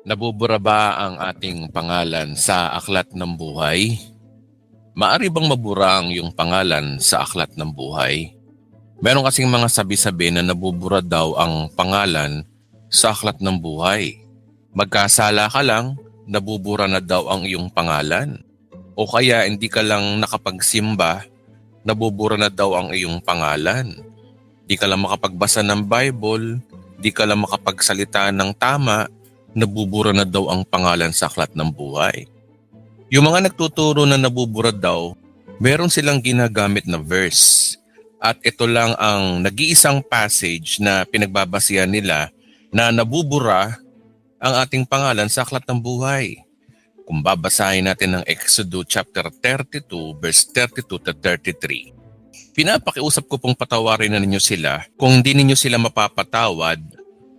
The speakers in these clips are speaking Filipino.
Nabubura ba ang ating pangalan sa aklat ng buhay? Maari bang mabura ang iyong pangalan sa aklat ng buhay? Meron kasing mga sabi-sabi na nabubura daw ang pangalan sa aklat ng buhay. Magkasala ka lang, nabubura na daw ang iyong pangalan. O kaya hindi ka lang nakapagsimba, nabubura na daw ang iyong pangalan. Di ka lang makapagbasa ng Bible, di ka lang makapagsalita ng tama, nabubura na daw ang pangalan sa aklat ng buhay. Yung mga nagtuturo na nabubura daw, meron silang ginagamit na verse. At ito lang ang nag-iisang passage na pinagbabasihan nila na nabubura ang ating pangalan sa aklat ng buhay. Kung babasahin natin ng Exodus chapter 32 verse 32 to 33. Pinapakiusap ko pong patawarin na ninyo sila. Kung di ninyo sila mapapatawad,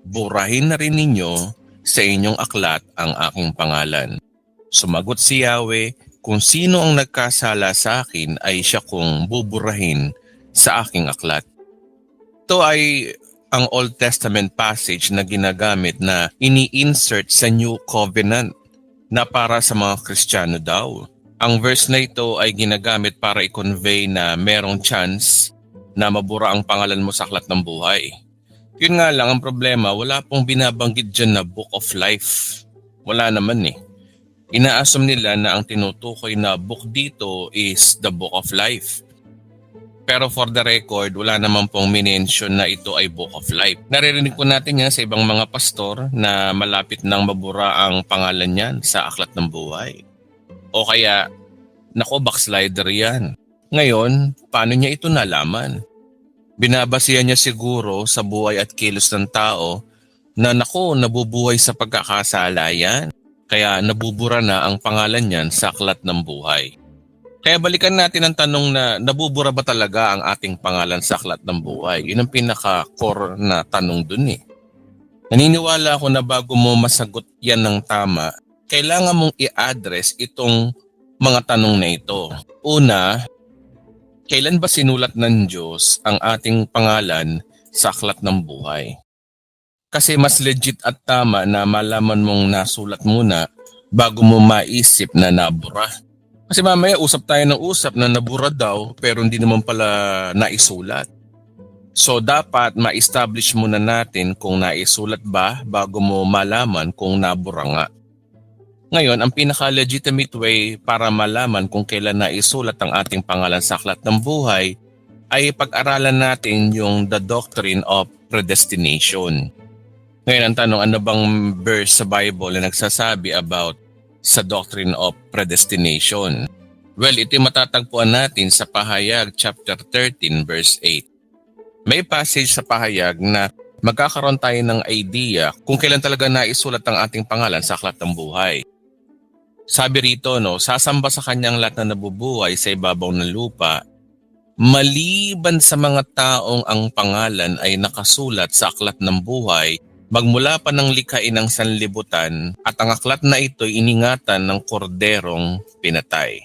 burahin na rin ninyo sa inyong aklat ang aking pangalan. Sumagot si Yahweh, kung sino ang nagkasala sa akin ay siya kong buburahin sa aking aklat. Ito ay ang Old Testament passage na ginagamit na ini-insert sa New Covenant na para sa mga Kristiyano daw. Ang verse na ito ay ginagamit para i-convey na merong chance na mabura ang pangalan mo sa aklat ng buhay. Yun nga lang, ang problema, wala pong binabanggit dyan na Book of Life. Wala naman eh. Inaassume nila na ang tinutukoy na book dito is the Book of Life. Pero for the record, wala naman pong minention na ito ay Book of Life. Naririnig po natin yan sa ibang mga pastor na malapit nang mabura ang pangalan niyan sa aklat ng buhay. O kaya, nako, backslider yan. Ngayon, paano niya ito nalaman? Binabasihan niya siguro sa buhay at kilos ng tao na nako, nabubuhay sa pagkakasala yan. Kaya nabubura na ang pangalan niyan sa aklat ng buhay. Kaya balikan natin ang tanong na nabubura ba talaga ang ating pangalan sa aklat ng buhay? Yun ang pinaka-core na tanong dun eh. Naniniwala ako na bago mo masagot yan ng tama, kailangan mong i-address itong mga tanong na ito. Una, kailan ba sinulat ng Diyos ang ating pangalan sa aklat ng buhay? Kasi mas legit at tama na malaman mong nasulat muna bago mo maisip na nabura. Kasi mamaya usap tayo ng usap na nabura daw pero hindi naman pala naisulat. So dapat ma-establish muna natin kung naisulat ba bago mo malaman kung nabura nga. Ngayon, ang pinaka-legitimate way para malaman kung kailan naisulat ang ating pangalan sa aklat ng buhay ay pag-aralan natin yung the doctrine of predestination. Ngayon ang tanong, ano bang verse sa Bible na nagsasabi about sa doctrine of predestination? Well, ito matatagpuan natin sa Pahayag chapter 13 verse 8. May passage sa Pahayag na magkakaroon tayo ng idea kung kailan talaga naisulat ang ating pangalan sa aklat ng buhay. Sabi rito, sasamba sa kanyang lahat na nabubuhay sa ibabaw ng lupa, maliban sa mga taong ang pangalan ay nakasulat sa aklat ng buhay, magmula pa ng likhain ng sanlibutan at ang aklat na ito'y iningatan ng korderong pinatay.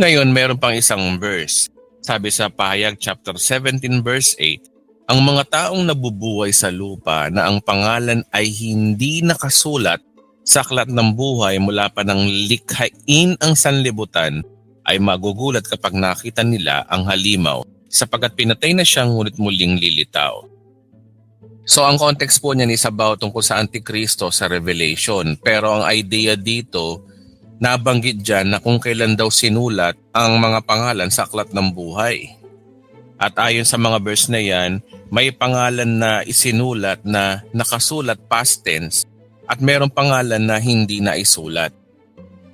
Ngayon, meron pang isang verse. Sabi sa Pahayag chapter 17 verse 8, ang mga taong nabubuhay sa lupa na ang pangalan ay hindi nakasulat sa aklat ng buhay mula pa ng likhain ang sanlibutan ay magugulat kapag nakita nila ang halimaw sapagkat pinatay na siyang ngunit muling lilitaw. So ang context po niyan is about tungkol sa Antikristo sa Revelation. Pero ang idea dito, nabanggit dyan na kung kailan daw sinulat ang mga pangalan sa aklat ng buhay. At ayon sa mga verse na yan, may pangalan na isinulat na nakasulat past tense at mayroong pangalan na hindi na isulat.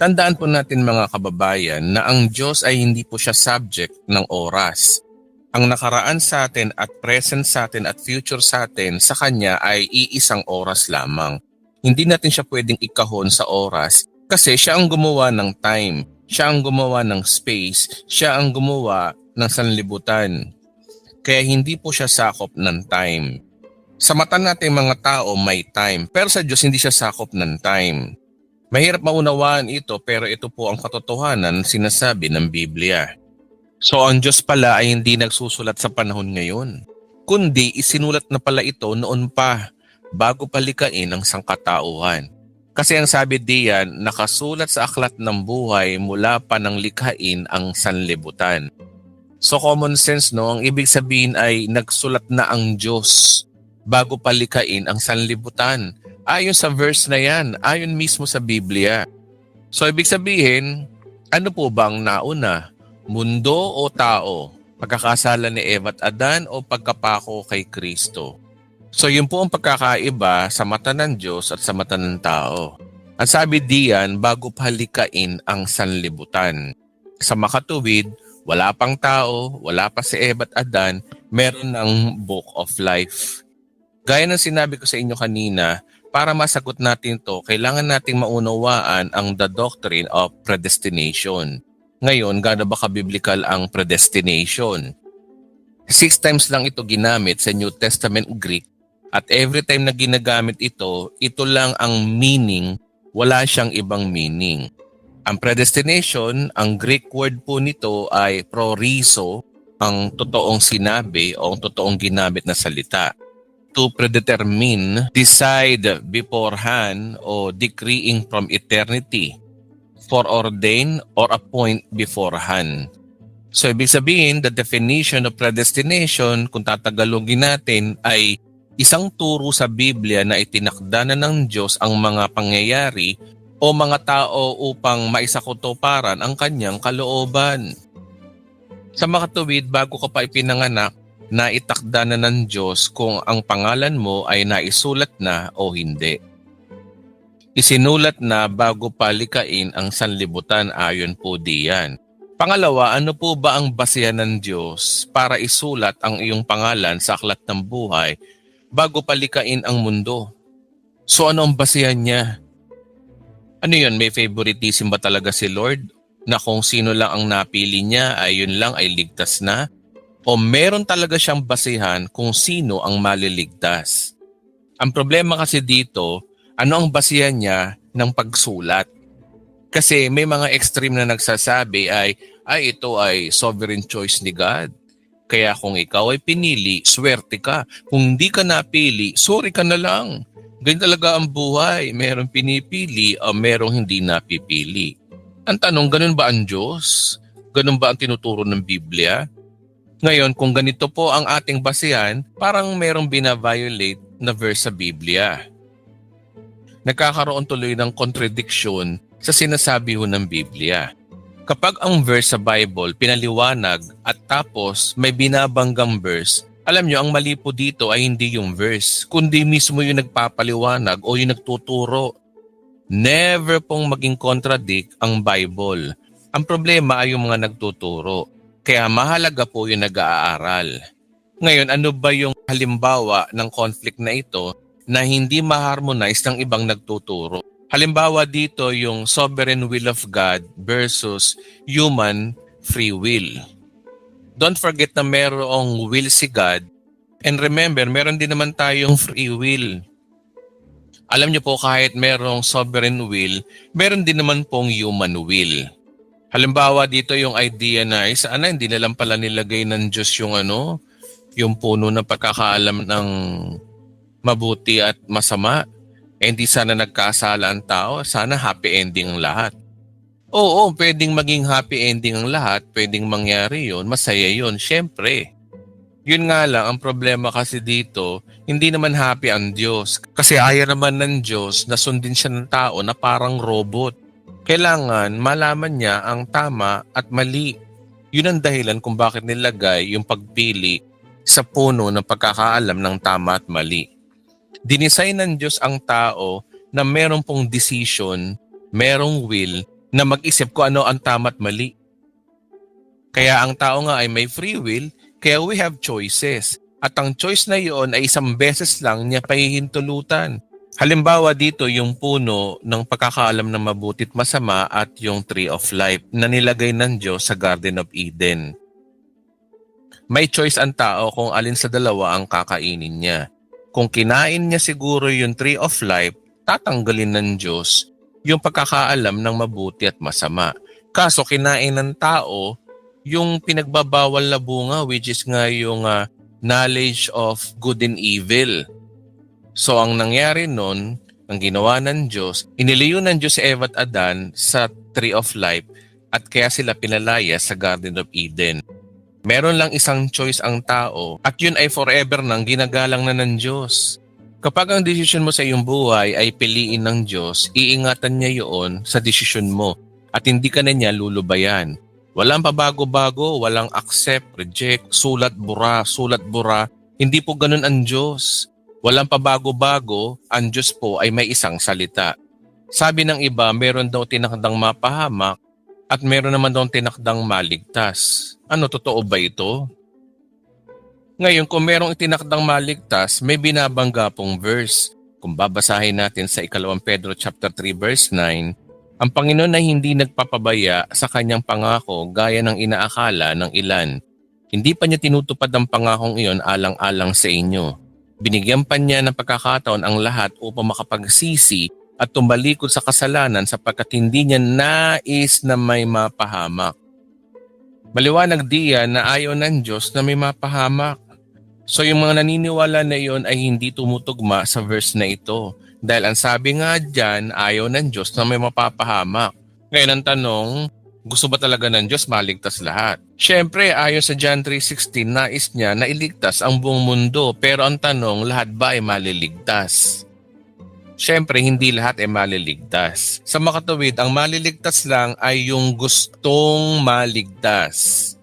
Tandaan po natin mga kababayan na ang Diyos ay hindi po siya subject ng oras. Ang nakaraan sa atin at present sa atin at future sa atin sa Kanya ay iisang oras lamang. Hindi natin siya pwedeng ikahon sa oras kasi siya ang gumawa ng time, siya ang gumawa ng space, siya ang gumawa ng sanlibutan. Kaya hindi po siya sakop ng time. Sa mata nating mga tao may time, pero sa Diyos hindi siya sakop ng time. Mahirap maunawaan ito pero ito po ang katotohanan sinasabi ng Biblia. So ang Diyos pala ay hindi nagsusulat sa panahon ngayon, kundi isinulat na pala ito noon pa, bago palikain ang sangkatauhan. Kasi ang sabi diyan, nakasulat sa aklat ng buhay mula pa ng likhain ang sanlibutan. So common sense, no? Ang ibig sabihin ay nagsulat na ang Diyos bago palikhain ang sanlibutan. Ayon sa verse na yan, ayon mismo sa Biblia. So ibig sabihin, ano po bang nauna? Mundo o tao? Pagkakasala ni Eva at Adan o pagkapako kay Kristo? So yun po ang pagkakaiba sa mata ng Diyos at sa mata ng tao. Ang sabi diyan, bago palikhain ang sanlibutan. Sa makatuwid, wala pang tao, wala pa si Eva at Adan, meron ng Book of Life. Gaya ng sinabi ko sa inyo kanina, para masagot natin to, kailangan nating maunawaan ang the doctrine of predestination. Ngayon, gaano ba ka-biblical ang predestination? 6 times lang ito ginamit sa New Testament Greek at every time na ginagamit ito lang ang meaning, wala siyang ibang meaning. Ang predestination, ang Greek word po nito ay prorizo, ang totoong sinabi o ang totoong ginamit na salita. To predetermine, decide beforehand o decreeing from eternity, foreordain or appoint beforehand. So ibig sabihin, the definition of predestination, kung tatagalogin natin, ay isang turo sa Biblia na itinakda na ng Diyos ang mga pangyayari o mga tao upang maisakutuparan ang kanyang kalooban. Sa makatuwid, bago ka pa ipinanganak, na itakda na ng Diyos kung ang pangalan mo ay naisulat na o hindi. Isinulat na bago palikhain ang sanlibutan ayon po diyan. Pangalawa, ano po ba ang basehan ng Diyos para isulat ang iyong pangalan sa aklat ng buhay bago palikhain ang mundo? So ano ang basehan niya? Ano yun, may favoritism ba talaga si Lord? Na kung sino lang ang napili niya ay yun lang ay ligtas na? O meron talaga siyang basehan kung sino ang maliligtas? Ang problema kasi dito, ano ang basehan niya ng pagsulat? Kasi may mga extreme na nagsasabi ay ito ay sovereign choice ni God. Kaya kung ikaw ay pinili, swerte ka. Kung hindi ka napili, sorry ka na lang. Ganyan talaga ang buhay. Merong pinipili o merong hindi napipili. Ang tanong, ganun ba ang Diyos? Ganun ba ang tinuturo ng Biblia? Ngayon, kung ganito po ang ating basehan, parang merong bina-violate na verse sa Biblia. Nagkakaroon tuloy ng contradiction sa sinasabi ho ng Biblia. Kapag ang verse sa Bible pinaliwanag at tapos may binabanggang verse, alam nyo, ang mali po dito ay hindi yung verse, kundi mismo yung nagpapaliwanag o yung nagtuturo. Never pong maging contradict ang Bible. Ang problema ay yung mga nagtuturo. Kaya mahalaga po yung nag-aaral. Ngayon, ano ba yung halimbawa ng conflict na ito na hindi ma-harmonize ng ibang nagtuturo? Halimbawa dito yung sovereign will of God versus human free will. Don't forget na merong will si God. And remember, meron din naman tayong free will. Alam niyo po, kahit merong sovereign will, meron din naman pong human will. Halimbawa dito yung idea na hindi na lang pala nilagay ng Diyos yung puno ng pagkakaalam ng mabuti at masama. Hindi sana nagkasala ang tao, sana happy ending ang lahat. Oo, pwedeng maging happy ending ang lahat, pwedeng mangyari yun, masaya yun, syempre. Yun nga lang, ang problema kasi dito, hindi naman happy ang Diyos. Kasi ayaw naman ng Diyos na sundin siya ng tao na parang robot. Kailangan malaman niya ang tama at mali. Yun ang dahilan kung bakit nilagay yung pagpili sa puno ng pagkakaalam ng tama at mali. Dinesign ng Diyos ang tao na meron pong decision, merong will na mag-isip kung ano ang tama at mali. Kaya ang tao nga ay may free will, kaya we have choices. At ang choice na iyon ay isang beses lang niya pahihintulutan. Halimbawa dito yung puno ng pagkakaalam ng mabuti at masama at yung tree of life na nilagay ng Diyos sa Garden of Eden. May choice ang tao kung alin sa dalawa ang kakainin niya. Kung kinain niya siguro yung tree of life, tatanggalin ng Diyos yung pagkakaalam ng mabuti at masama. Kaso kinain ng tao yung pinagbabawal na bunga, which is nga yung knowledge of good and evil. So ang nangyari nun, ang ginawa ng Diyos, inilayo ng Diyos si Eva at Adan sa Tree of Life at kaya sila pinalaya sa Garden of Eden. Meron lang isang choice ang tao at yun ay forever nang ginagalang na ng Diyos. Kapag ang desisyon mo sa iyong buhay ay piliin ng Diyos, iingatan niya yun sa desisyon mo at hindi ka na niya lulubayan. Walang pabago-bago, walang accept, reject, sulat, bura. Hindi po ganun ang Diyos. Walang pabago-bago, ang Diyos po ay may isang salita. Sabi ng iba, meron daw tinakdang mapahamak at meron naman daw tinakdang maligtas. Ano, totoo ba ito? Ngayon, kung merong itinakdang maligtas, may binabangga pong verse. Kung babasahin natin sa 2 Pedro chapter 3 verse 9, ang Panginoon ay hindi nagpapabaya sa kanyang pangako gaya ng inaakala ng ilan. Hindi pa niya tinutupad ang pangakong iyon alang-alang sa inyo. Binigyan pa niya ng pagkakataon ang lahat upang makapagsisi at tumalikod sa kasalanan sapagkat hindi niya nais na may mapahamak. Maliwanag diyan na ayaw ng Diyos na may mapahamak. So yung mga naniniwala na iyon ay hindi tumutugma sa verse na ito. Dahil ang sabi nga dyan, ayaw ng Diyos na may mapapahamak. Ngayon ang tanong, gusto ba talaga ng Diyos maligtas lahat? Siyempre, ayon sa John 3:16, nais niya na iligtas ang buong mundo. Pero ang tanong, lahat ba ay maliligtas? Siyempre, hindi lahat ay maliligtas. Sa makatuwid, ang maliligtas lang ay yung gustong maligtas.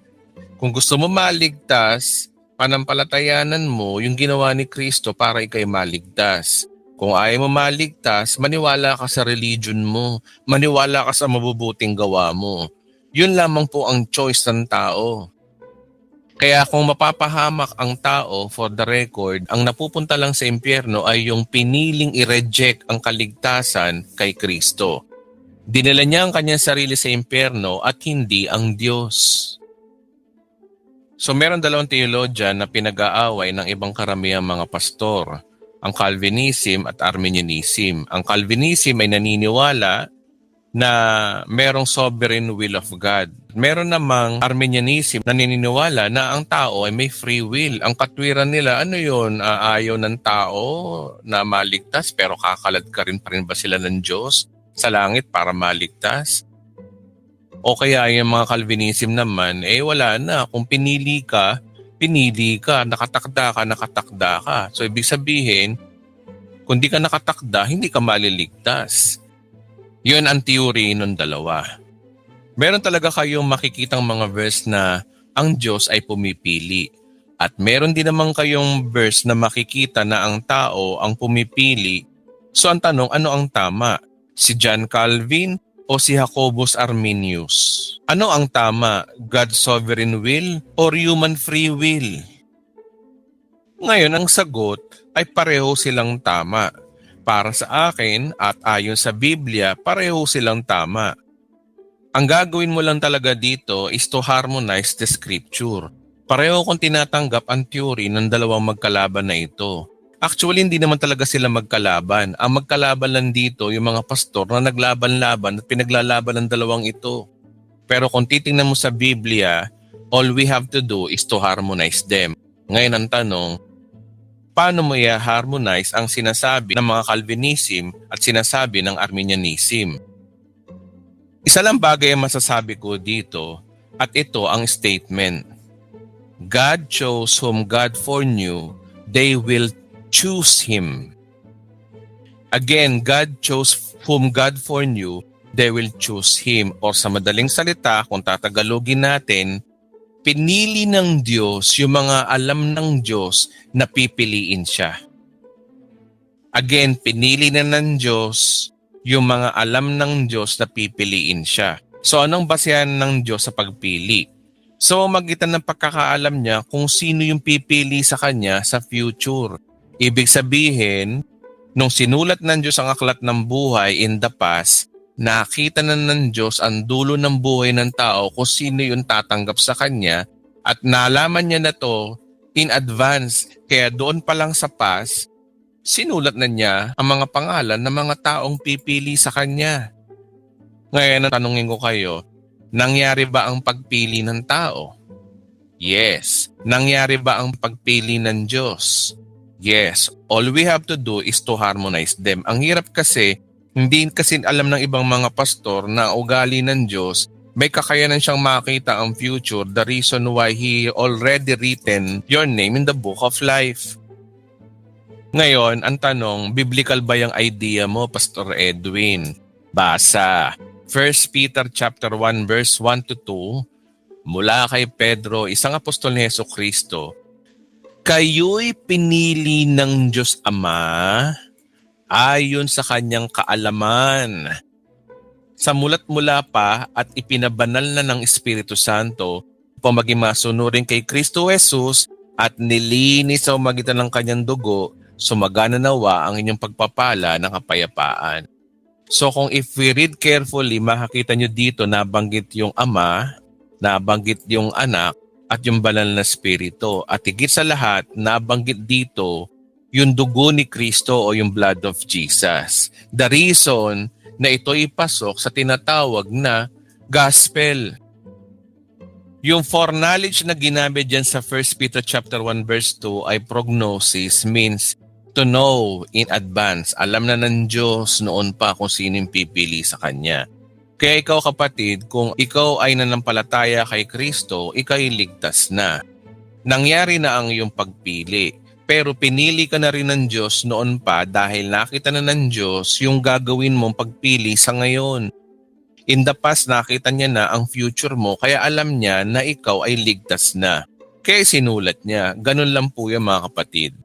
Kung gusto mo maligtas, panampalatayanan mo yung ginawa ni Kristo para ikay maligtas. Kung ayaw mo maligtas, maniwala ka sa religion mo. Maniwala ka sa mabubuting gawa mo. Yun lamang po ang choice ng tao. Kaya kung mapapahamak ang tao, for the record, ang napupunta lang sa impyerno ay yung piniling i-reject ang kaligtasan kay Kristo. Dinala niya ang kanyang sarili sa impyerno at hindi ang Diyos. So meron dalawang theologian na pinag-aaway ng ibang karamihang mga pastor, ang Calvinism at Arminianism. Ang Calvinism ay naniniwala na merong sovereign will of God. Meron namang Arminianism na naniniwala na ang tao ay may free will. Ang katwiran nila, ano yun? Ayaw ng tao na maligtas pero kakalad ka rin pa rin ba sila ng Diyos sa langit para maligtas? O kaya yung mga Calvinism naman, wala na. Kung pinili ka, nakatakda ka. So ibig sabihin, kung di ka nakatakda, hindi ka maliligtas. Yun ang theory ng dalawa. Meron talaga kayong makikitang mga verse na ang Diyos ay pumipili. At meron din naman kayong verse na makikita na ang tao ang pumipili. So ang tanong, ano ang tama? Si John Calvin o si Jacobus Arminius? Ano ang tama? God's sovereign will or human free will? Ngayon, ang sagot ay pareho silang tama. Para sa akin at ayon sa Biblia, pareho silang tama. Ang gagawin mo lang talaga dito is to harmonize the scripture. Pareho kong tinatanggap ang theory ng dalawang magkalaban na ito. Actually, hindi naman talaga sila magkalaban. Ang magkalaban lang dito yung mga pastor na naglaban-laban at pinaglalaban ng dalawang ito. Pero kung titingnan mo sa Biblia, all we have to do is to harmonize them. Ngayon ang tanong, paano mo i-harmonize ang sinasabi ng mga Calvinism at sinasabi ng Arminianism? Isa lang bagay ang masasabi ko dito at ito ang statement. God chose whom God foreknew, they will choose Him. Again, God chose whom God foreknew, they will choose Him. Or sa madaling salita, kung tatagalogin natin, pinili ng Diyos yung mga alam ng Diyos na pipiliin siya. Again, pinili na ng Diyos yung mga alam ng Diyos na pipiliin siya. So anong basehan ng Diyos sa pagpili? So magitan ng pagkakaalam niya kung sino yung pipili sa kanya sa future. Ibig sabihin, nung sinulat ng Diyos ang aklat ng buhay in the past, nakita na ng Diyos ang dulo ng buhay ng tao kung sino yung tatanggap sa kanya at nalaman niya na to in advance. Kaya doon pa lang sa past, sinulat na niya ang mga pangalan ng mga taong pipili sa kanya. Ngayon, tanungin ko kayo, nangyari ba ang pagpili ng tao? Yes. Nangyari ba ang pagpili ng Diyos? Yes, all we have to do is to harmonize them. Ang hirap kasi, hindi kasi alam ng ibang mga pastor na ugali ng Diyos, may kakayanan siyang makita ang future, the reason why He already written your name in the book of life. Ngayon, ang tanong, biblical ba yung idea mo, Pastor Edwin? Basa, 1 Peter chapter 1 verse 1 to 2, mula kay Pedro, isang apostol ni Jesucristo, kayo'y pinili ng Diyos Ama ayon sa kanyang kaalaman. Sa mulat-mula pa at ipinabanal na ng Espiritu Santo upang maging masunurin kay Kristo Jesus at nilinis sa magitan ng kanyang dugo, sumagana nawa ang inyong pagpapala ng kapayapaan. So kung if we read carefully, makakita nyo dito nabanggit yung Ama, nabanggit yung Anak, at yung banal na Espiritu. At higit sa lahat, nabanggit dito yung dugo ni Kristo o yung blood of Jesus. The reason na ito ipasok sa tinatawag na gospel. Yung foreknowledge na ginamit dyan sa 1 Peter chapter 1 verse 2 ay prognosis, means to know in advance. Alam na ng Diyos noon pa kung sino yung pipili sa Kanya. Kaya ikaw kapatid, kung ikaw ay nanampalataya kay Kristo, ikaw ay ligtas na. Nangyari na ang iyong pagpili. Pero pinili ka na rin ng Diyos noon pa dahil nakita na ng Diyos yung gagawin mong pagpili sa ngayon. In the past, nakita niya na ang future mo, kaya alam niya na ikaw ay ligtas na. Kaya sinulat niya. Ganun lang po yan mga kapatid.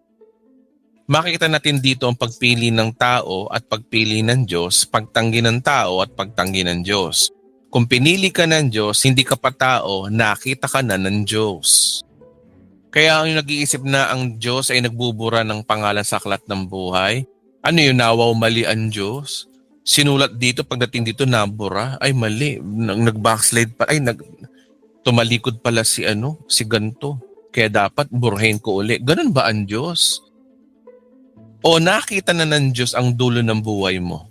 Makikita natin dito ang pagpili ng tao at pagpili ng Diyos, pagtanggi ng tao at pagtanggi ng Diyos. Kung pinili ka ng Diyos, hindi ka pa tao, nakita ka na ng Diyos. Kaya ang nag-iisip na ang Diyos ay nagbubura ng pangalan sa aklat ng buhay, ano yun, nawaw mali ang Diyos? Sinulat dito, pagdating dito, nabura, ay mali, nag-backslide pa, tumalikod pala si ganto. Kaya dapat burhain ko uli. Ganun ba ang Diyos? O nakita na ng Diyos ang dulo ng buhay mo?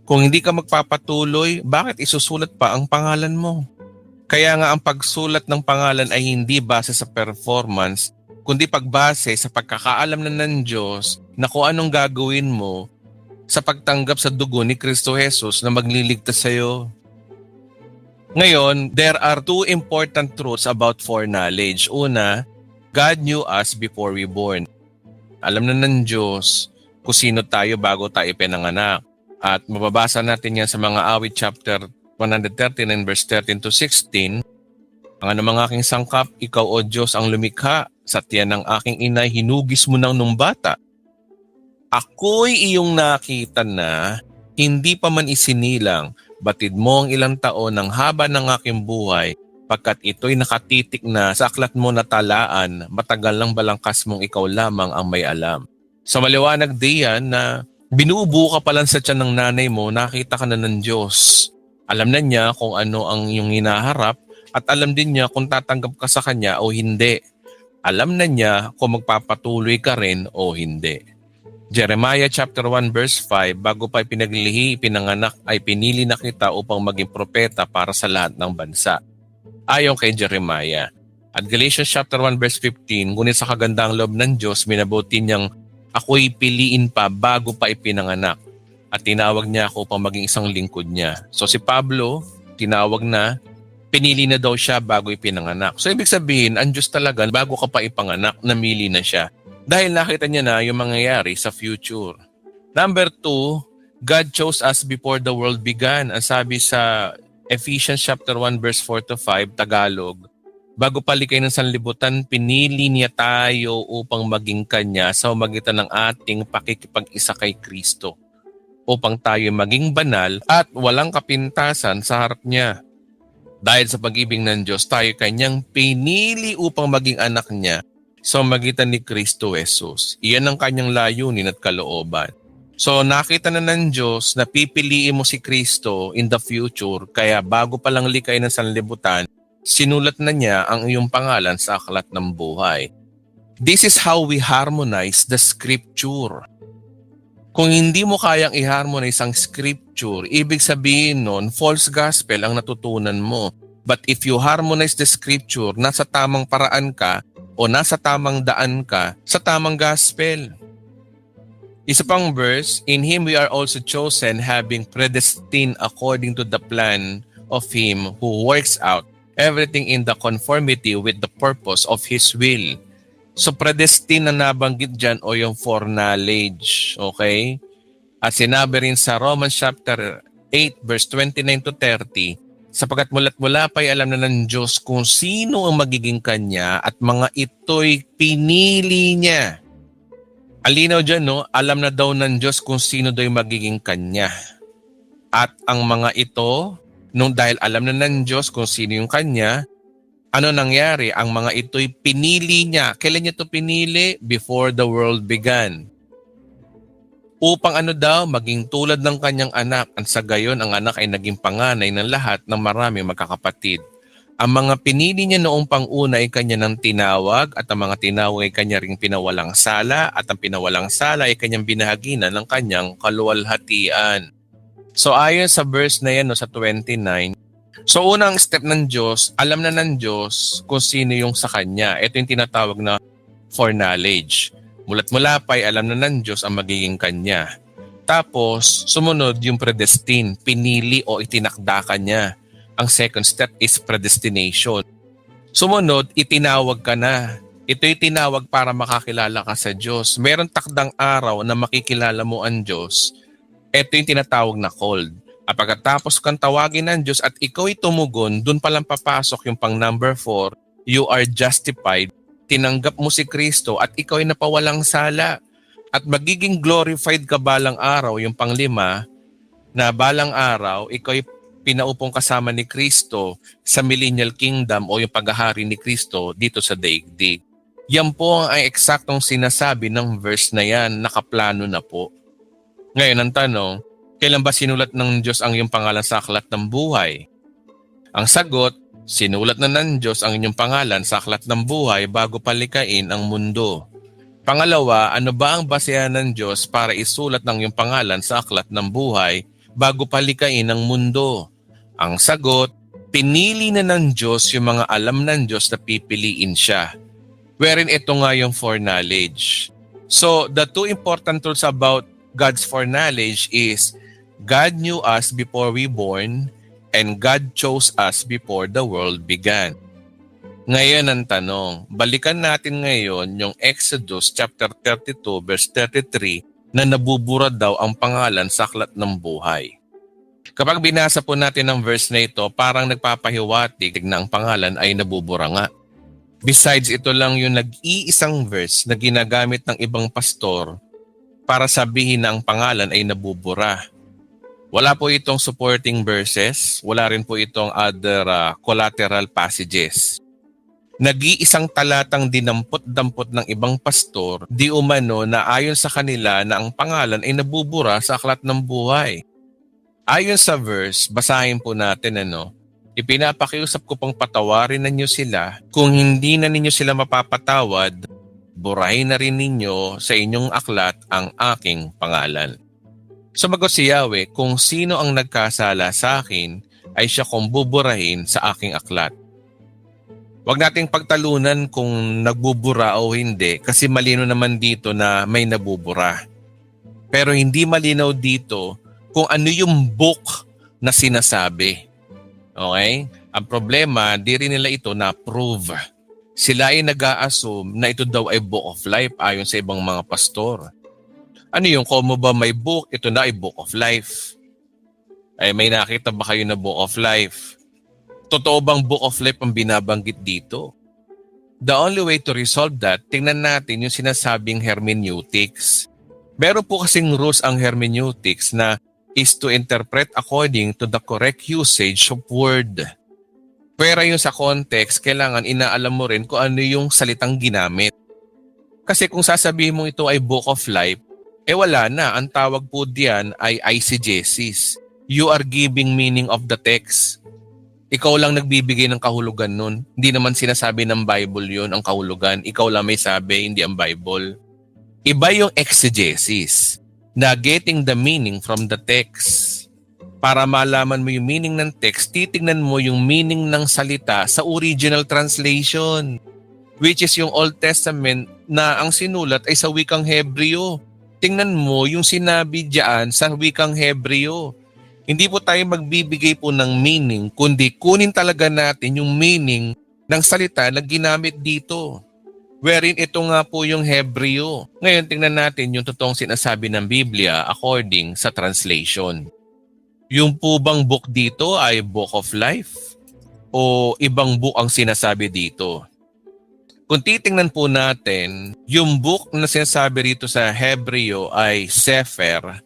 Kung hindi ka magpapatuloy, bakit isusulat pa ang pangalan mo? Kaya nga ang pagsulat ng pangalan ay hindi base sa performance, kundi pagbase sa pagkakaalam na ng Diyos na kung anong gagawin mo sa pagtanggap sa dugo ni Kristo Jesus na magliligtas sa iyo. Ngayon, there are two important truths about foreknowledge. Una, God knew us before we born. Alam na ng Diyos kung sino tayo bago tayo pinanganak. At mababasa natin yan sa mga awit chapter 139 verse 13 to 16. Ang anumang aking sangkap, ikaw o Diyos ang lumikha. Sa tiyan ng aking inay, hinugis mo nang nung bata. Ako'y iyong nakita na, hindi pa man isinilang, batid mo ang ilang taon ng haba ng aking buhay, pagkat ito'y nakatitik na sa aklat mo na talaan, matagal lang balangkas mong ikaw lamang ang may alam. Sa maliwanag diyan na binubuo ka pa lang sa tiyan ng nanay mo, nakita ka na ng Diyos. Alam na niya kung ano ang iyong hinaharap at alam din niya kung tatanggap ka sa Kanya o hindi. Alam na niya kung magpapatuloy ka rin o hindi. Jeremiah chapter 1 verse 5, bago pa pinanganak ay pinili na kita upang maging propeta para sa lahat ng bansa. Ayon kay Jeremiah. At Galatians chapter 1 verse 15, ngunit sa kagandang loob ng Diyos, minabuti niyang ako'y piliin pa bago pa ipinanganak. At tinawag niya ako upang maging isang lingkod niya. So si Pablo, tinawag na, pinili na daw siya bago ipinanganak. So ibig sabihin, ang Diyos talaga, bago ka pa ipanganak, namili na siya. Dahil nakita niya na yung mangyayari sa future. Number 2, God chose us before the world began. Ang sabi sa Ephesians chapter 1 verse 4 to 5, Tagalog, bago palikay ng sanlibutan, pinili niya tayo upang maging Kanya sa magitan ng ating pakikipag-isa kay Kristo, upang tayo maging banal at walang kapintasan sa harap niya. Dahil sa pag-ibig ng Diyos, tayo Kanyang pinili upang maging anak niya sa magitan ni Kristo Jesus. Iyan ang Kanyang layunin at kalooban. So nakita na ng Diyos na pipiliin mo si Kristo in the future, kaya bago pa lang likay ng sanlibutan, sinulat na niya ang iyong pangalan sa aklat ng buhay. This is how we harmonize the scripture. Kung hindi mo kayang i-harmonize ang scripture, ibig sabihin nun, false gospel ang natutunan mo. But if you harmonize the scripture, nasa tamang paraan ka, o nasa tamang daan ka sa tamang gospel. Isa pang verse, in Him we are also chosen, having predestined according to the plan of Him who works out everything in the conformity with the purpose of His will. So predestined na nabanggit dyan o yung foreknowledge. Okay? At sinabi rin sa Romans chapter 8 verse 29 to 30, sapagkat mula't mula pa'y alam na ng Diyos kung sino ang magiging Kanya at mga ito'y pinili niya. Alinaw dyan, no? Alam na daw ng Diyos kung sino daw yung magiging Kanya. At ang mga ito, dahil alam na ng Diyos kung sino yung Kanya, ano nangyari? Ang mga ito'y pinili niya. Kailan niya ito pinili? Before the world began. Upang maging tulad ng kanyang anak, at sa gayon ang anak ay naging panganay ng lahat ng maraming magkakapatid. Ang mga pinili niya noong pang-una ay kanya nang tinawag, at ang mga tinawag ay kanya ring pinawalang sala, at ang pinawalang sala ay kanyang binahaginan ng kanyang kaluwalhatian. So ayon sa verse na yan, sa 29, so unang step ng Diyos, alam na ng Diyos kung sino yung sa kanya. Ito yung tinatawag na foreknowledge. Mula't mula pa'y alam na ng Diyos ang magiging Kanya. Tapos, sumunod yung predestined, pinili o itinakda Kanya. Ang second step is predestination. Sumunod, itinawag ka na. Ito'y tinawag para makakilala ka sa Diyos. Meron takdang araw na makikilala mo ang Diyos. Ito yung tinatawag na called. At pagkatapos kang tawagin ng Diyos at ikaw'y tumugon, dun palang papasok yung pang number 4, you are justified. Tinanggap mo si Kristo at ikaw ay napawalang sala at magiging glorified ka balang araw, yung pang-5, na balang araw ikaw ay pinaupong kasama ni Kristo sa millennial kingdom o yung paghahari ni Kristo dito sa daigdig. Yan po ang eksaktong sinasabi ng verse na yan, nakaplano na po. Ngayon ang tanong, kailan ba sinulat ng Diyos ang iyong pangalan sa aklat ng buhay? Ang sagot, sinulat na ng Diyos ang inyong pangalan sa aklat ng buhay bago palikain ang mundo. Pangalawa, ano ba ang basehan ng Diyos para isulat ng iyong pangalan sa aklat ng buhay bago palikain ang mundo? Ang sagot, pinili na ng Diyos yung mga alam ng Diyos na pipiliin siya. Wherein ito nga yung foreknowledge. So, the two important truths about God's foreknowledge is God knew us before we born, and God chose us before the world began. Ngayon ang tanong, balikan natin ngayon yung Exodus chapter 32 verse 33 na nabubura daw ang pangalan sa aklat ng buhay. Kapag binasa po natin ang verse na ito, parang nagpapahiwatig na ang pangalan ay nabubura nga. Besides, ito lang yung nag-iisang verse na ginagamit ng ibang pastor para sabihin na ang pangalan ay nabubura. Wala po itong supporting verses, wala rin po itong other collateral passages. Nag-iisang talatang dinampot-dampot ng ibang pastor, di umano na ayon sa kanila na ang pangalan ay nabubura sa aklat ng buhay. Ayon sa verse, basahin po natin ipinapakiusap ko pang patawarin na ninyo sila, kung hindi na ninyo sila mapapatawad, burahin na rin ninyo sa inyong aklat ang aking pangalan. Sumagot si Yahweh, kung sino ang nagkasala sa akin, ay siya kong buburahin sa aking aklat. Huwag nating pagtalunan kung nagbubura o hindi kasi malino naman dito na may nabubura. Pero hindi malinaw dito kung ano yung book na sinasabi. Okay? Ang problema, di rin nila ito na-prove. Sila ay nag-a-assume na ito daw ay book of life ayon sa ibang mga pastor. Ano yung kung mo ba may book, ito na ay book of life. Ay may nakita ba kayo na book of life? Totoo bang book of life ang binabanggit dito? The only way to resolve that, tingnan natin yung sinasabing hermeneutics. Meron po kasing rules ang hermeneutics na is to interpret according to the correct usage of word. Pero yung sa context, kailangan inaalam mo rin kung ano yung salitang ginamit. Kasi kung sasabihin mo ito ay book of life, wala na. Ang tawag po diyan ay eisegesis. You are giving meaning of the text. Ikaw lang nagbibigay ng kahulugan nun. Hindi naman sinasabi ng Bible yun ang kahulugan. Ikaw lang may sabi, hindi ang Bible. Iba yung exegesis, na getting the meaning from the text. Para malaman mo yung meaning ng text, titignan mo yung meaning ng salita sa original translation. which is yung Old Testament na ang sinulat ay sa wikang Hebreo. Tingnan mo yung sinabi diyan sa wikang Hebreo. Hindi po tayo magbibigay po ng meaning, kundi kunin talaga natin yung meaning ng salita na ginamit dito. Wherein ito nga po yung Hebreo. Ngayon tingnan natin yung totoong sinasabi ng Biblia according sa translation. Yung po bang book dito ay Book of Life? O ibang book ang sinasabi dito? Kung titingnan po natin, yung book na sinasabi rito sa Hebreo ay Sefer,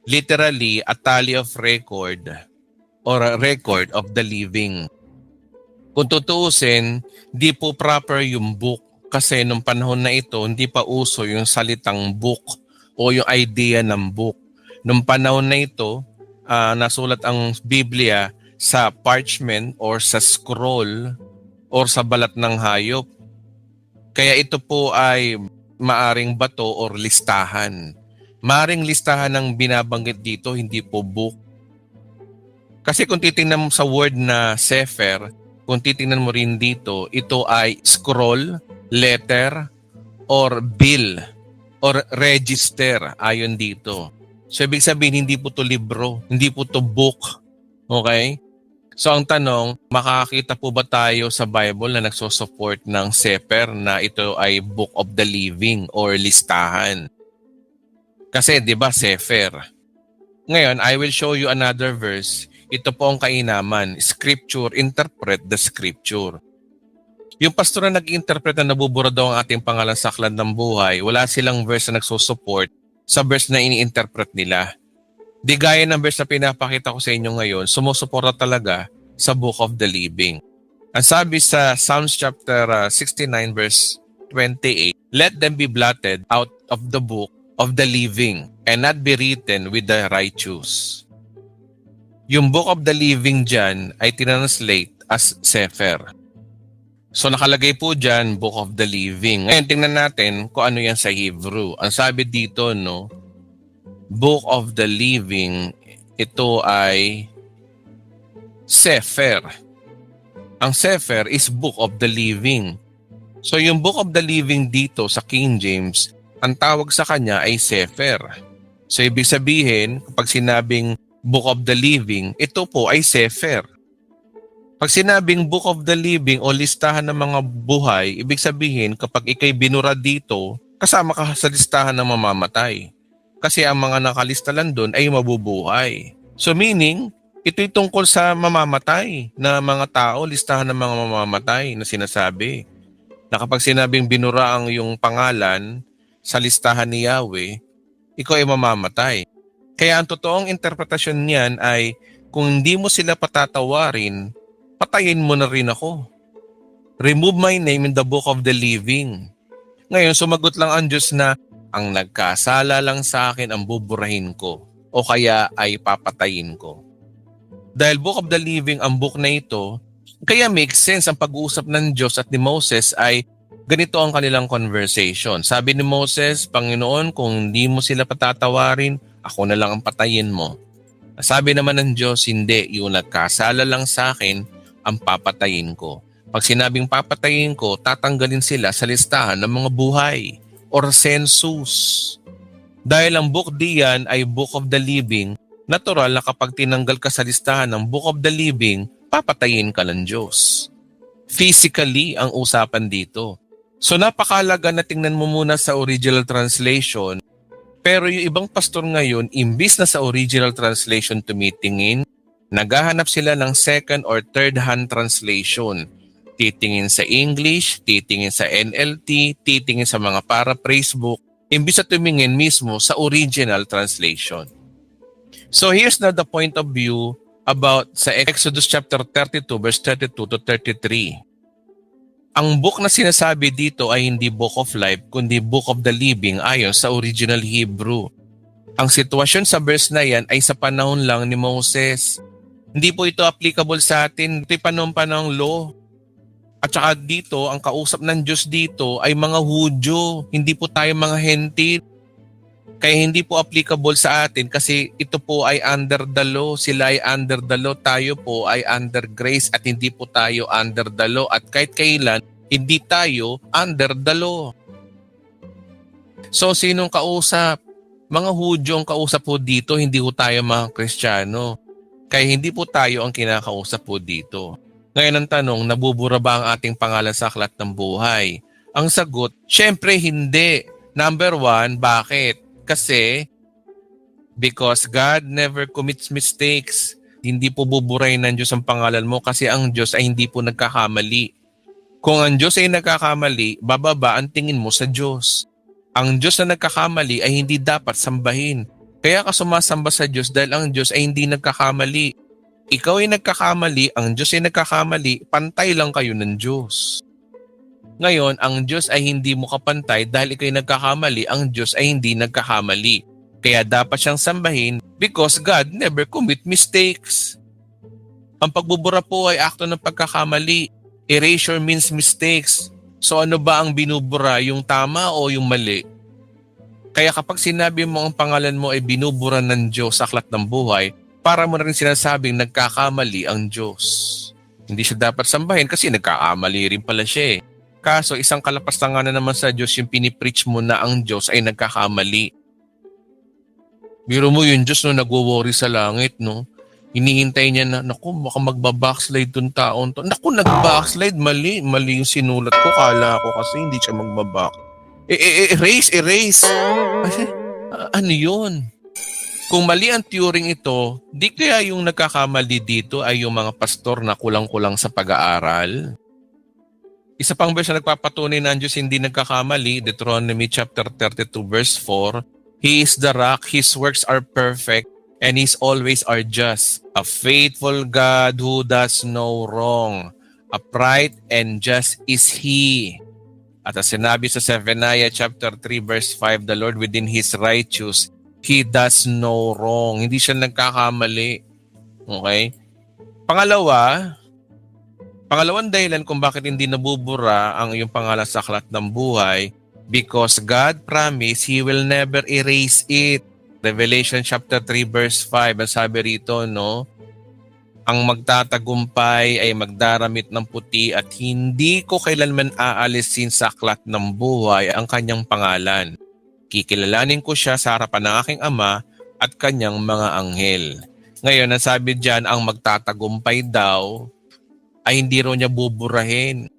literally a tally of record or a record of the living. Kung tutuusin, di po proper yung book kasi nung panahon na ito, hindi pa uso yung salitang book o yung idea ng book. Nung panahon na ito, nasulat ang Biblia sa parchment or sa scroll or sa balat ng hayop. Kaya ito po ay maaring bato or listahan. Maaring listahan ng binabanggit dito, hindi po book. Kasi kung titingnan mo sa word na Sefer, kung titingnan mo rin dito, ito ay scroll, letter, or bill, or register ayon dito. So ibig sabihin, hindi po to libro, hindi po to book. Okay? So ang tanong, makakakita po ba tayo sa Bible na nagsosupport ng Sefer na ito ay Book of the Living or listahan? Kasi di ba Sefer? Ngayon, I will show you another verse. Ito po ang kainaman. Scripture, interpret the scripture. Yung pastor na nag-interpret na nabubura daw ang ating pangalan sa aklat ng buhay, wala silang verse na nagsusupport sa verse na ini-interpret nila. Di gaya ng verse na pinapakita ko sa inyo ngayon, sumusuporta talaga sa Book of the Living. Ang sabi sa Psalms chapter 69 verse 28, "Let them be blotted out of the book of the living and not be written with the righteous." Yung Book of the Living dyan ay tinranslate as Sefer. So nakalagay po dyan, Book of the Living. Ngayon tingnan natin kung ano yan sa Hebrew. Ang sabi dito, no, Book of the Living, ito ay Sefer. Ang Sefer is Book of the Living. So yung Book of the Living dito sa King James, ang tawag sa kanya ay Sefer. So ibig sabihin, kapag sinabing Book of the Living, ito po ay Sefer. Pag sinabing Book of the Living o listahan ng mga buhay, ibig sabihin kapag ikay binura dito, kasama ka sa listahan ng mamamatay. Kasi ang mga nakalista lang doon ay mabubuhay. So meaning, ito'y tungkol sa mamamatay na mga tao, listahan ng mga mamamatay na sinasabi. Na kapag sinabing binura ang iyong pangalan sa listahan ni Yahweh, ikaw ay mamamatay. Kaya ang totoong interpretasyon niyan ay kung hindi mo sila patatawarin, patayin mo na rin ako. Remove my name in the book of the living. Ngayon, sumagot lang ang Diyos na ang nagkasala lang sa akin ang buburahin ko o kaya ay papatayin ko. Dahil book of the living ang book na ito, kaya makes sense ang pag-uusap ng Diyos at ni Moses ay ganito ang kanilang conversation. Sabi ni Moses, Panginoon, kung hindi mo sila patatawarin, ako na lang ang patayin mo. Sabi naman ng Diyos, hindi, yung nagkasala lang sa akin, ang papatayin ko. Pag sinabing papatayin ko, tatanggalin sila sa listahan ng mga buhay or census. Dahil ang book diyan ay Book of the Living, natural na kapag tinanggal ka sa listahan ng Book of the Living, papatayin ka ng Diyos. Physically ang usapan dito. So napakalaga na tingnan mo muna sa original translation. Pero yung ibang pastor ngayon, imbis na sa original translation tumitingin, naghahanap sila ng second or third hand translation. Titingin sa English, titingin sa NLT, titingin sa mga paraphrase book, imbis na tumingin mismo sa original translation. So here's now the point of view about sa Exodus chapter 32 verse 32 to 33. Ang book na sinasabi dito ay hindi Book of Life, kundi Book of the Living ayon sa original Hebrew. Ang sitwasyon sa verse na yan ay sa panahon lang ni Moses. Hindi po ito applicable sa atin. Ito'y panahon law. At saka dito, ang kausap ng Diyos dito ay mga Hudyo. Hindi po tayo mga Hentil. Kaya hindi po applicable sa atin kasi ito po ay under the law. Sila ay under the law. Tayo po ay under grace at hindi po tayo under the law. At kahit kailan, Hindi tayo under the law. So sinong kausap? Mga Hudyo ang kausap po dito, hindi po tayo mga Kristiyano. Kaya hindi po tayo ang kinakausap po dito. Ngayon ang tanong, nabubura ba ang ating pangalan sa aklat ng buhay? Ang sagot, syempre hindi. Number 1, bakit? Kasi, because God never commits mistakes. Hindi po buburahin ng Diyos ang pangalan mo kasi ang Diyos ay hindi po nagkakamali. Kung ang Diyos ay nagkakamali, bababa ang tingin mo sa Diyos. Ang Diyos na nagkakamali ay hindi dapat sambahin. Kaya ka sumasamba sa Diyos dahil ang Diyos ay hindi nagkakamali. Ikaw ay nagkakamali, ang Diyos ay nagkakamali, pantay lang kayo ng Diyos. Ngayon, ang Diyos ay hindi mo kapantay dahil ikaw ay nagkakamali, ang Diyos ay hindi nagkakamali. Kaya dapat siyang sambahin because God never commit mistakes. Ang pagbubura po ay akto ng pagkakamali. Erasure means mistakes. So ano ba ang binubura, yung tama o yung mali? Kaya kapag sinabi mo ang pangalan mo ay binubura ng Diyos sa aklat ng buhay, para mo na rin sinasabing nagkakamali ang Diyos. Hindi siya dapat sambahin kasi nagkakamali rin pala siya eh. Kaso isang kalapastangan na naman sa Diyos yung pinipreach mo na ang Diyos ay nagkakamali. Biro mo yung Diyos no, nagwo-worry sa langit no. Hinihintay niya na, naku, baka magbabackslide tong taon to. Naku, nag-backslide, mali yung sinulat ko. Kala ko kasi hindi siya magbaback. Erase. Ano yun? Kung mali ang Turing ito, di kaya yung nagkakamali dito ay yung mga pastor na kulang-kulang sa pag-aaral? Isa pang verse na nagpapatunay na ang Diyos hindi nagkakamali, Deuteronomy chapter 32 verse 4, He is the rock, His works are perfect, and He's always are just. A faithful God who does no wrong. Upright and just is He. At as sinabi sa Zephaniah chapter 3 verse 5, the Lord within His righteous, He does no wrong. Hindi siya nagkakamali. Okay? Pangalawang dahilan kung bakit hindi nabubura ang iyong pangalan sa aklat ng buhay, because God promised He will never erase it. Revelation chapter 3 verse 5, ang sabi rito, no? Ang magtatagumpay ay magdaramit ng puti at hindi ko kailanman aalisin sa aklat ng buhay ang kanyang pangalan. Kikilalanin ko siya sa harapan ng aking Ama at kanyang mga anghel. Ngayon, ang sabi diyan, ang magtatagumpay daw ay hindi raw niya buburahin.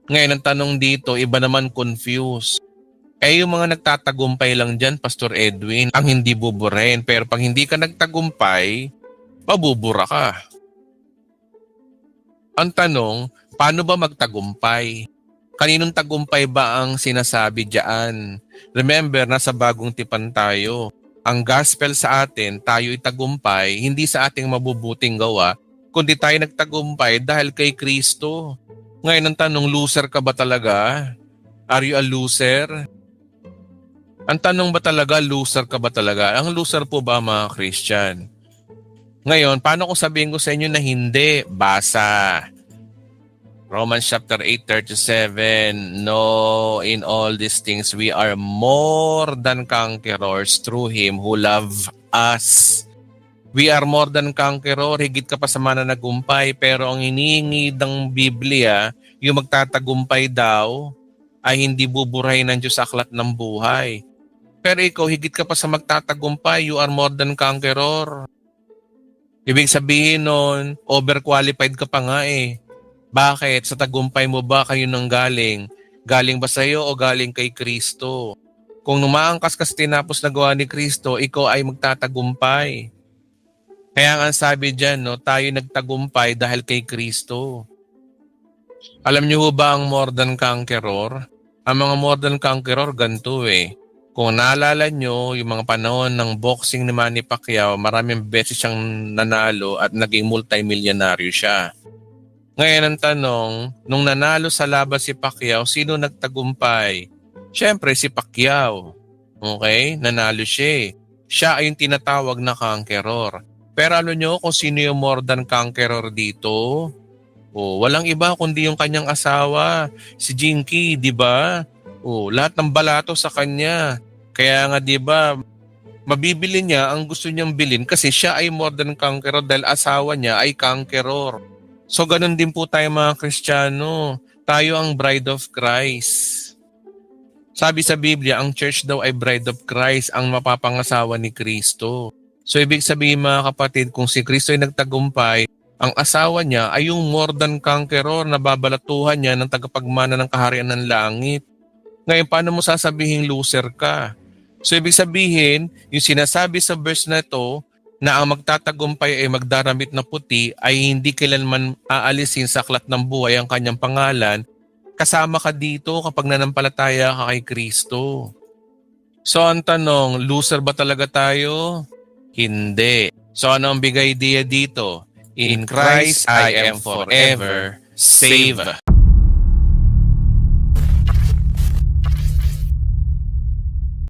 Ngayon, ang tanong dito, iba naman confused. Yung mga nagtatagumpay lang dyan, Pastor Edwin, ang hindi buburahin. Pero pag hindi ka nagtagumpay, mabubura ka. Ang tanong, paano ba magtagumpay? Kaninong tagumpay ba ang sinasabi diyan? Remember, nasa bagong tipan tayo. Ang gospel sa atin, tayo'y tagumpay, hindi sa ating mabubuting gawa, kundi tayo nagtagumpay dahil kay Kristo. Ngayon ang tanong, loser ka ba talaga? Are you a loser? Ang tanong ba talaga, loser ka ba talaga? Ang loser po ba mga Christian? Ngayon, paano kung sabihin ko sa inyo na hindi? Basa. Romans chapter 8:37, No, in all these things we are more than conquerors through Him who loved us. We are more than conqueror, higit ka pa sa mananagumpay, pero ang hinihingi ng Biblia, yung magtatagumpay daw, ay hindi buburahin ng Diyos sa aklat ng buhay. Pero ikaw, higit ka pa sa magtatagumpay, you are more than conqueror. Ibig sabihin nun, overqualified ka pa nga eh. Bakit? Sa tagumpay mo ba kayo nang galing? Galing ba sa iyo o galing kay Kristo? Kung numaangkas ka sa tinapos na gawa ni Kristo, ikaw ay magtatagumpay. Kaya nga sabi dyan, no, tayo nagtagumpay dahil kay Kristo. Alam niyo ba ang more than conqueror? Ang mga more than conqueror, ganito eh. Kung naalala nyo, yung mga panahon ng boxing ni Manny Pacquiao, maraming beses siyang nanalo at naging multimillionaryo siya. Ngayon ang tanong, nung nanalo sa laban si Pacquiao, sino nagtagumpay? Siyempre si Pacquiao. Okay? Nanalo siya. Siya ay yung tinatawag na conqueror. Pero alam nyo kung sino yung more than conqueror dito? Walang iba kundi yung kanyang asawa, si Jinky, di ba? Lahat ng balato sa kanya. Kaya nga di ba, mabibili niya ang gusto niyang bilhin kasi siya ay more than conqueror dahil asawa niya ay conqueror. So ganun din po tayo mga Kristiyano. Tayo ang bride of Christ. Sabi sa Biblia, ang church daw ay bride of Christ, ang mapapangasawa ni Kristo. So ibig sabihin mga kapatid, kung si Kristo ay nagtagumpay, ang asawa niya ay yung more than conqueror na babalatuhan niya ng tagapagmana ng kaharian ng langit. Ngayon, paano mo sasabihin loser ka? So ibig sabihin, yung sinasabi sa verse na ito, na ang magtatagumpay ay magdaramit na puti ay hindi kailanman aalisin sa aklat ng buhay ang kanyang pangalan, kasama ka dito kapag nanampalataya ka kay Kristo. So ang tanong, loser ba talaga tayo? Hindi. So ano ang bigay idea dito? In Christ I am forever saved.